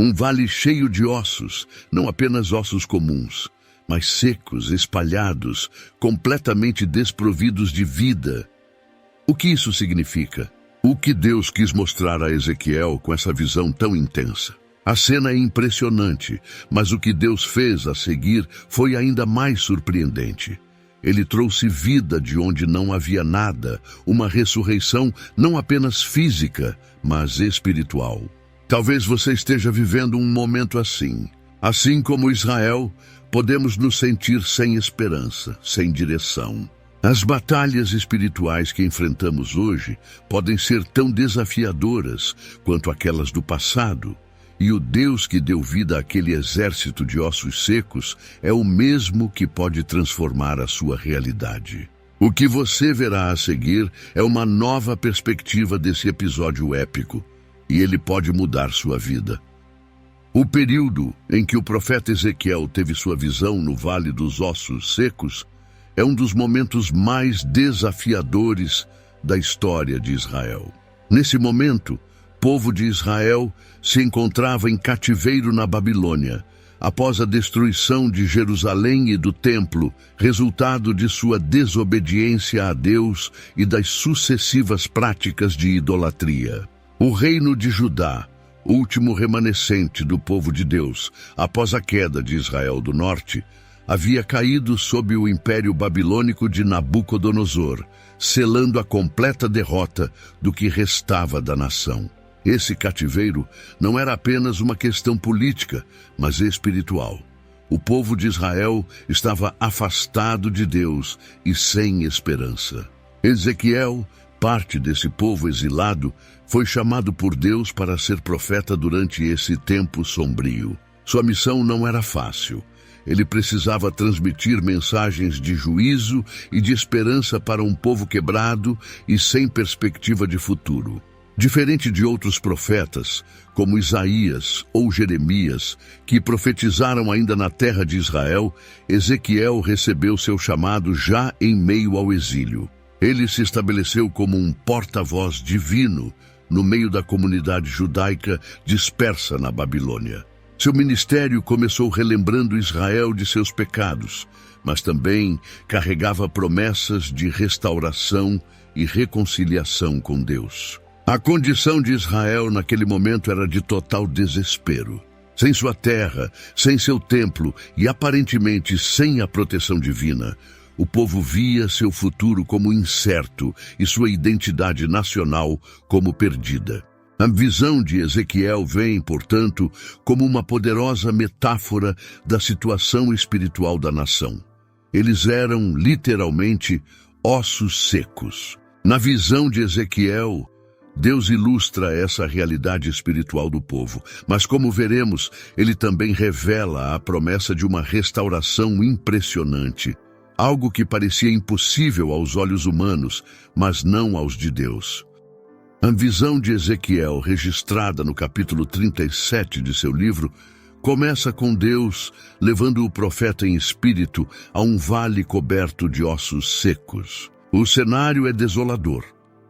Um vale cheio de ossos, não apenas ossos comuns, mas secos, espalhados, completamente desprovidos de vida. O que isso significa? O que Deus quis mostrar a Ezequiel com essa visão tão intensa? A cena é impressionante, mas o que Deus fez a seguir foi ainda mais surpreendente. Ele trouxe vida de onde não havia nada, uma ressurreição não apenas física, mas espiritual. Talvez você esteja vivendo um momento assim. Assim como Israel, podemos nos sentir sem esperança, sem direção. As batalhas espirituais que enfrentamos hoje podem ser tão desafiadoras quanto aquelas do passado. E o Deus que deu vida àquele exército de ossos secos é o mesmo que pode transformar a sua realidade. O que você verá a seguir é uma nova perspectiva desse episódio épico, e ele pode mudar sua vida. O período em que o profeta Ezequiel teve sua visão no Vale dos Ossos Secos é um dos momentos mais desafiadores da história de Israel. Nesse momento, o povo de Israel se encontrava em cativeiro na Babilônia, após a destruição de Jerusalém e do templo, resultado de sua desobediência a Deus e das sucessivas práticas de idolatria. O reino de Judá, último remanescente do povo de Deus, após a queda de Israel do Norte, havia caído sob o império babilônico de Nabucodonosor, selando a completa derrota do que restava da nação. Esse cativeiro não era apenas uma questão política, mas espiritual. O povo de Israel estava afastado de Deus e sem esperança. Ezequiel, parte desse povo exilado, foi chamado por Deus para ser profeta durante esse tempo sombrio. Sua missão não era fácil. Ele precisava transmitir mensagens de juízo e de esperança para um povo quebrado e sem perspectiva de futuro. Diferente de outros profetas, como Isaías ou Jeremias, que profetizaram ainda na terra de Israel, Ezequiel recebeu seu chamado já em meio ao exílio. Ele se estabeleceu como um porta-voz divino no meio da comunidade judaica dispersa na Babilônia. Seu ministério começou relembrando Israel de seus pecados, mas também carregava promessas de restauração e reconciliação com Deus. A condição de Israel naquele momento era de total desespero. Sem sua terra, sem seu templo e aparentemente sem a proteção divina, o povo via seu futuro como incerto e sua identidade nacional como perdida. A visão de Ezequiel vem, portanto, como uma poderosa metáfora da situação espiritual da nação. Eles eram, literalmente, ossos secos. Na visão de Ezequiel, Deus ilustra essa realidade espiritual do povo, mas como veremos, ele também revela a promessa de uma restauração impressionante, algo que parecia impossível aos olhos humanos, mas não aos de Deus. A visão de Ezequiel, registrada no capítulo 37 de seu livro, começa com Deus levando o profeta em espírito a um vale coberto de ossos secos. O cenário é desolador.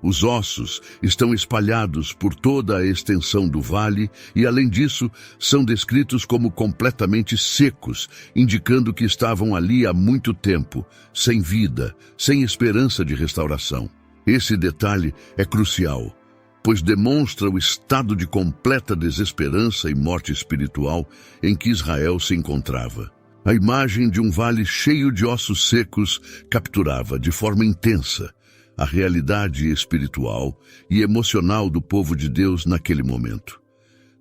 Os ossos estão espalhados por toda a extensão do vale e, além disso, são descritos como completamente secos, indicando que estavam ali há muito tempo, sem vida, sem esperança de restauração. Esse detalhe é crucial, pois demonstra o estado de completa desesperança e morte espiritual em que Israel se encontrava. A imagem de um vale cheio de ossos secos capturava, de forma intensa, a realidade espiritual e emocional do povo de Deus naquele momento,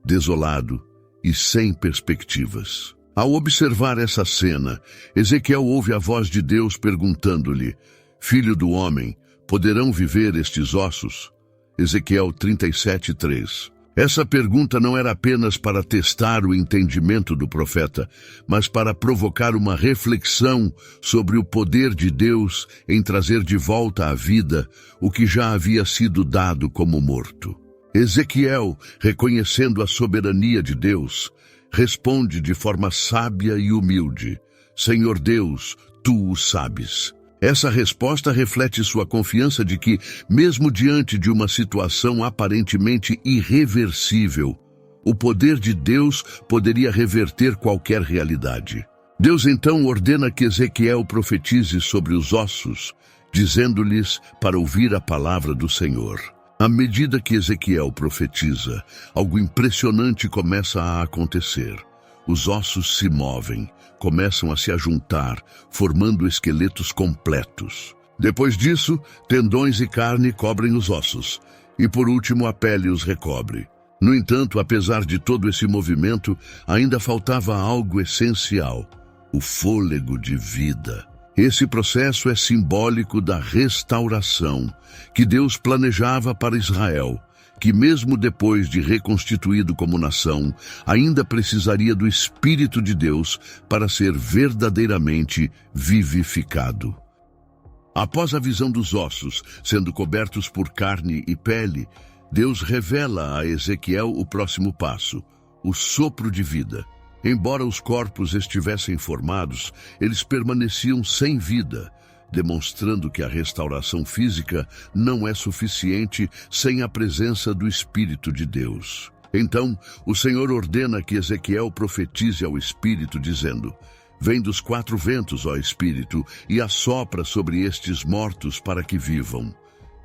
desolado e sem perspectivas. Ao observar essa cena, Ezequiel ouve a voz de Deus perguntando-lhe: Filho do homem, poderão viver estes ossos? Ezequiel 37:3. Essa pergunta não era apenas para testar o entendimento do profeta, mas para provocar uma reflexão sobre o poder de Deus em trazer de volta à vida o que já havia sido dado como morto. Ezequiel, reconhecendo a soberania de Deus, responde de forma sábia e humilde: Senhor Deus, tu o sabes. Essa resposta reflete sua confiança de que, mesmo diante de uma situação aparentemente irreversível, O poder de Deus poderia reverter qualquer realidade. Deus então ordena que Ezequiel profetize sobre os ossos, dizendo-lhes para ouvir a palavra do Senhor. À medida que Ezequiel profetiza, algo impressionante começa a acontecer. Os ossos se movem, começam a se ajuntar, formando esqueletos completos. Depois disso, tendões e carne cobrem os ossos, e por último a pele os recobre. No entanto, apesar de todo esse movimento, ainda faltava algo essencial: o fôlego de vida. Esse processo é simbólico da restauração que Deus planejava para Israel, que mesmo depois de reconstituído como nação, ainda precisaria do Espírito de Deus para ser verdadeiramente vivificado. Após a visão dos ossos sendo cobertos por carne e pele, Deus revela a Ezequiel o próximo passo: o sopro de vida. Embora os corpos estivessem formados, eles permaneciam sem vida, demonstrando que a restauração física não é suficiente sem a presença do Espírito de Deus. Então, o Senhor ordena que Ezequiel profetize ao Espírito, dizendo: Vem dos quatro ventos, ó Espírito, e assopra sobre estes mortos para que vivam.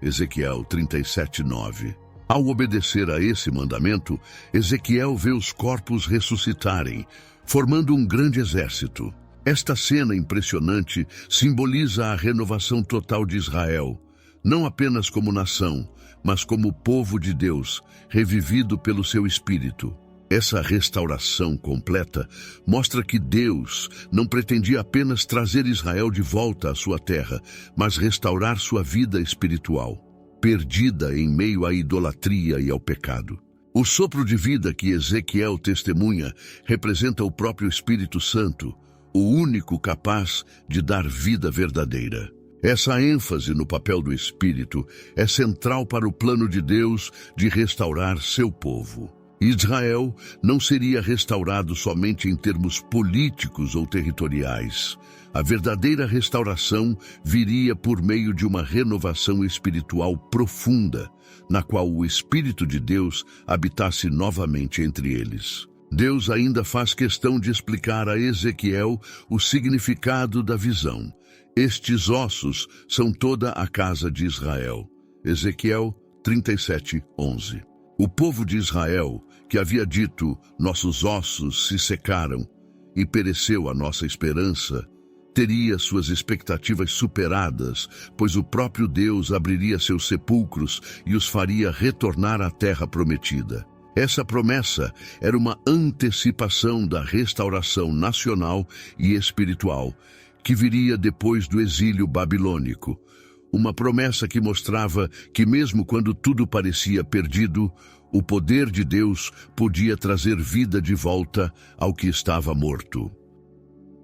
Ezequiel 37:9. Ao obedecer a esse mandamento, Ezequiel vê os corpos ressuscitarem, formando um grande exército. Esta cena impressionante simboliza a renovação total de Israel, não apenas como nação, mas como povo de Deus, revivido pelo seu Espírito. Essa restauração completa mostra que Deus não pretendia apenas trazer Israel de volta à sua terra, mas restaurar sua vida espiritual, perdida em meio à idolatria e ao pecado. O sopro de vida que Ezequiel testemunha representa o próprio Espírito Santo, o único capaz de dar vida verdadeira. Essa ênfase no papel do Espírito é central para o plano de Deus de restaurar seu povo. Israel não seria restaurado somente em termos políticos ou territoriais. A verdadeira restauração viria por meio de uma renovação espiritual profunda, na qual o Espírito de Deus habitasse novamente entre eles. Deus ainda faz questão de explicar a Ezequiel o significado da visão. Estes ossos são toda a casa de Israel. Ezequiel 37:11. O povo de Israel, que havia dito: nossos ossos se secaram e pereceu a nossa esperança, teria suas expectativas superadas, pois o próprio Deus abriria seus sepulcros e os faria retornar à terra prometida. Essa promessa era uma antecipação da restauração nacional e espiritual que viria depois do exílio babilônico. Uma promessa que mostrava que mesmo quando tudo parecia perdido, o poder de Deus podia trazer vida de volta ao que estava morto.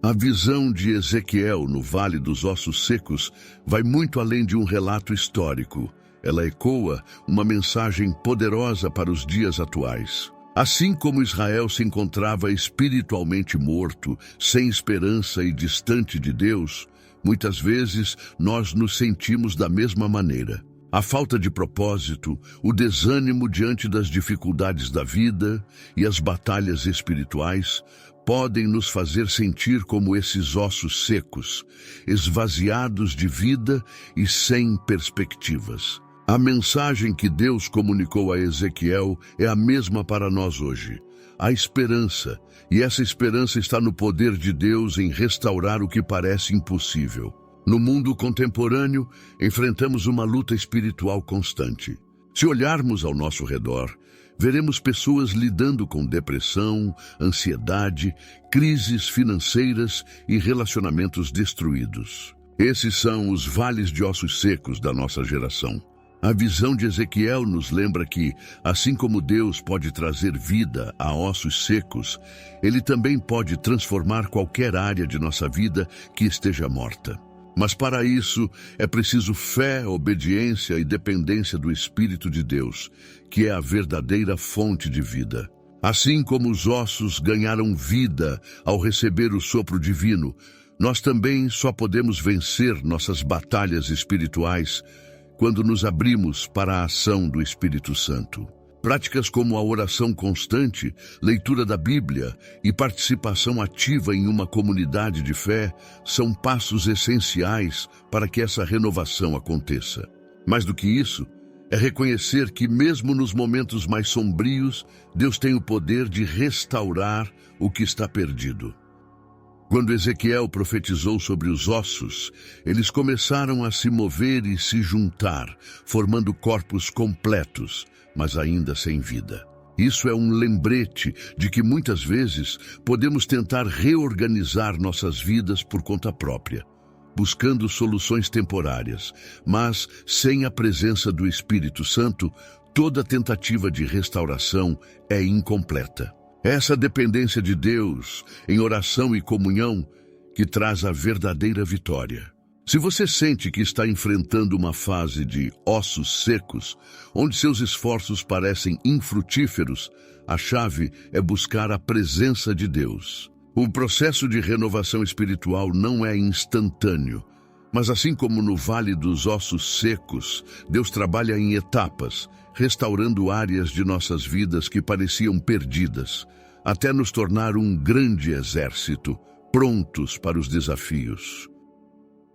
A visão de Ezequiel no Vale dos Ossos Secos vai muito além de um relato histórico. Ela ecoa uma mensagem poderosa para os dias atuais. Assim como Israel se encontrava espiritualmente morto, sem esperança e distante de Deus, muitas vezes nós nos sentimos da mesma maneira. A falta de propósito, o desânimo diante das dificuldades da vida e as batalhas espirituais podem nos fazer sentir como esses ossos secos, esvaziados de vida e sem perspectivas. A mensagem que Deus comunicou a Ezequiel é a mesma para nós hoje. Há esperança, e essa esperança está no poder de Deus em restaurar o que parece impossível. No mundo contemporâneo, enfrentamos uma luta espiritual constante. Se olharmos ao nosso redor, veremos pessoas lidando com depressão, ansiedade, crises financeiras e relacionamentos destruídos. Esses são os vales de ossos secos da nossa geração. A visão de Ezequiel nos lembra que, assim como Deus pode trazer vida a ossos secos, Ele também pode transformar qualquer área de nossa vida que esteja morta. Mas para isso é preciso fé, obediência e dependência do Espírito de Deus, que é a verdadeira fonte de vida. Assim como os ossos ganharam vida ao receber o sopro divino, nós também só podemos vencer nossas batalhas espirituais quando nos abrimos para a ação do Espírito Santo. Práticas como a oração constante, leitura da Bíblia e participação ativa em uma comunidade de fé são passos essenciais para que essa renovação aconteça. Mais do que isso, é reconhecer que mesmo nos momentos mais sombrios, Deus tem o poder de restaurar o que está perdido. Quando Ezequiel profetizou sobre os ossos, eles começaram a se mover e se juntar, formando corpos completos, mas ainda sem vida. Isso é um lembrete de que muitas vezes podemos tentar reorganizar nossas vidas por conta própria, buscando soluções temporárias, mas sem a presença do Espírito Santo, toda tentativa de restauração é incompleta. Essa dependência de Deus, em oração e comunhão, que traz a verdadeira vitória. Se você sente que está enfrentando uma fase de ossos secos, onde seus esforços parecem infrutíferos, a chave é buscar a presença de Deus. O processo de renovação espiritual não é instantâneo, mas assim como no Vale dos Ossos Secos, Deus trabalha em etapas, restaurando áreas de nossas vidas que pareciam perdidas, até nos tornar um grande exército, prontos para os desafios.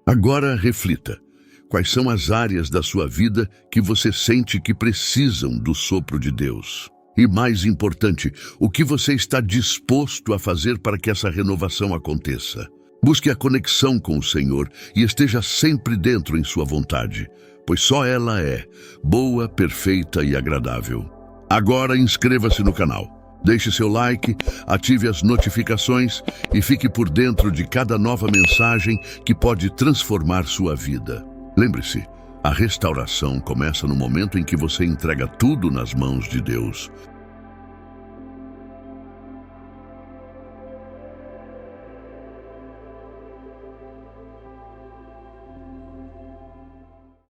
Agora reflita, quais são as áreas da sua vida que você sente que precisam do sopro de Deus? E mais importante, o que você está disposto a fazer para que essa renovação aconteça? Busque a conexão com o Senhor e esteja sempre dentro em sua vontade, pois só ela é boa, perfeita e agradável. Agora inscreva-se no canal. Deixe seu like, ative as notificações e fique por dentro de cada nova mensagem que pode transformar sua vida. Lembre-se, a restauração começa no momento em que você entrega tudo nas mãos de Deus.